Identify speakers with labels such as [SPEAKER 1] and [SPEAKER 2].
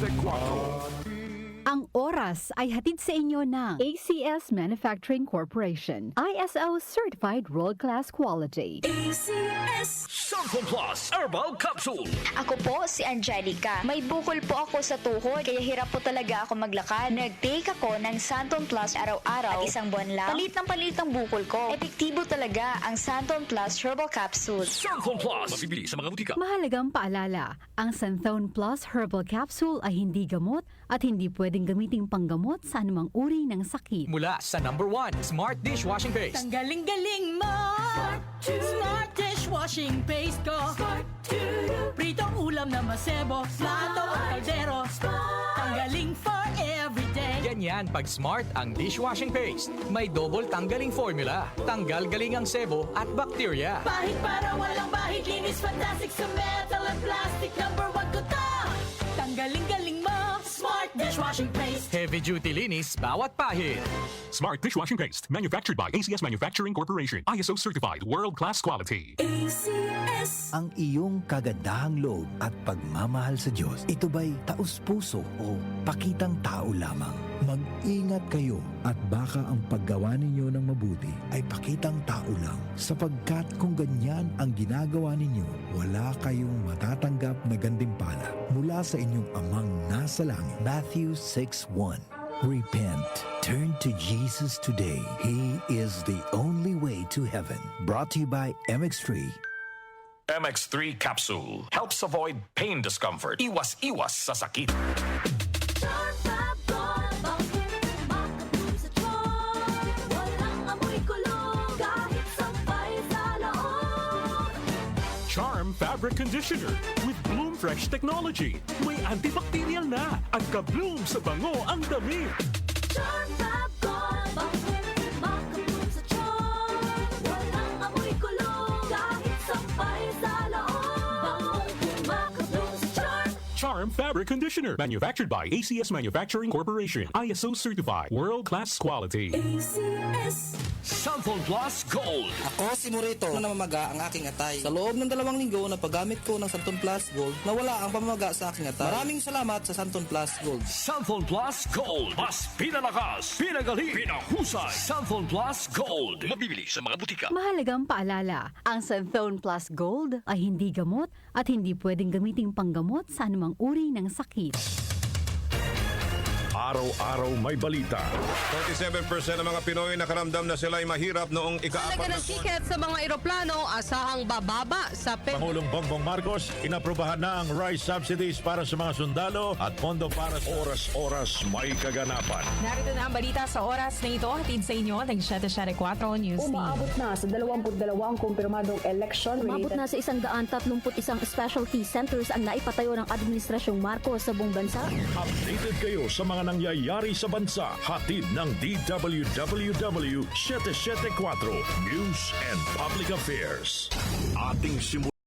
[SPEAKER 1] 7:74.
[SPEAKER 2] Ang oras ay hatid sa inyo ng ACS Manufacturing Corporation. ISO Certified World-Class Quality.
[SPEAKER 3] ACS
[SPEAKER 4] Santon Plus Herbal Capsule.
[SPEAKER 3] Ako po si Angelica. May bukol po ako sa tuhod, kaya hirap po talaga ako maglakad. Nag-take ako ng Santon Plus araw-araw at isang buwan lang. Palit ng bukol ko. Epektibo talaga ang Santon Plus Herbal Capsule.
[SPEAKER 4] Santon Plus. Mabibili sa mga butika.
[SPEAKER 2] Mahalagang paalala, ang Santhone Plus Herbal Capsule ay hindi gamot at hindi pwedeng gamiting panggamot sa anumang uri ng sakit.
[SPEAKER 5] Mula sa #1 Smart Dishwashing Paste.
[SPEAKER 6] Tanggaling-galing mo! Smart dishwashing paste ko. Pritong ulam na masebo, plato at kaldero. Tanggaling for everyday.
[SPEAKER 5] Ganyan pag Smart ang dishwashing paste. May double tanggaling formula. Tanggal galing ang sebo at bakterya.
[SPEAKER 6] Bahid para walang bahid, linis fantastic sa metal at plastic. #1 ko to! Tanggaling-galing mo! Smart dishwashing paste.
[SPEAKER 5] Heavy duty linis bawat pahid.
[SPEAKER 1] Smart Dishwashing Paste, manufactured by ACS Manufacturing Corporation. ISO certified world-class quality.
[SPEAKER 3] ACS
[SPEAKER 7] Ang iyong kagandahang loob at pagmamahal sa Diyos, ito ba'y taus-puso o pakitang tao lamang? Mag-ingat kayo at baka ang paggawa ninyo ng mabuti ay pakitang tao lang, sapagkat kung ganyan ang ginagawa ninyo, wala kayong matatanggap na gantimpala mula sa inyong amang nasa langit. Matthew 6:1. Repent. Turn to Jesus today. He is the only way to heaven. Brought to you by MX3.
[SPEAKER 4] MX3 Capsule helps avoid pain discomfort. Iwas sa sakit.
[SPEAKER 1] Charm Fabric Conditioner with Bloom Fresh Technology. May antibacterial na at ka-bloom sa bango ang damit. Charm Fabric Conditioner, manufactured by ACS Manufacturing Corporation. ISO certified world-class quality.
[SPEAKER 4] Santon Plus Gold.
[SPEAKER 8] Ako si Morito na namamaga ang aking atay. Sa loob ng 2 linggo na paggamit ko ng Santon Plus Gold, nawala ang pamamaga sa aking atay. Maraming salamat sa Santon Plus Gold.
[SPEAKER 4] Santon Plus Gold. Mas pinalakas, pinagaling, pinahusay. Santon Plus Gold. Mabibili sa mga butika.
[SPEAKER 2] Mahalagang paalala, ang Santhone Plus Gold ay hindi gamot at hindi pwedeng gamiting panggamot sa anumang uri ng sakit.
[SPEAKER 9] Araw-araw may balita.
[SPEAKER 10] 47% ng mga Pinoy nakaramdam na sila'y mahirap noong ika-4
[SPEAKER 11] Talaga ng tiket sa mga eroplano, asahang bababa sa
[SPEAKER 9] Pangulong Bongbong Marcos, inaprubahan na ang rice subsidies para sa mga sundalo at pondo para sa oras-oras may kaganapan.
[SPEAKER 12] Narito na ang balita sa oras na ito. Hatid sa inyo ng 774 News Team.
[SPEAKER 13] Umaabot na sa 22 ang kumpirmadong election.
[SPEAKER 14] Umabot na sa 131 specialty centers ang naipatayo ng Administrasyong Marcos sa buong bansa.
[SPEAKER 9] Updated kayo sa mga nangyayari sa bansa. Hatid ng DWWW 774 News and Public Affairs. Ating simulan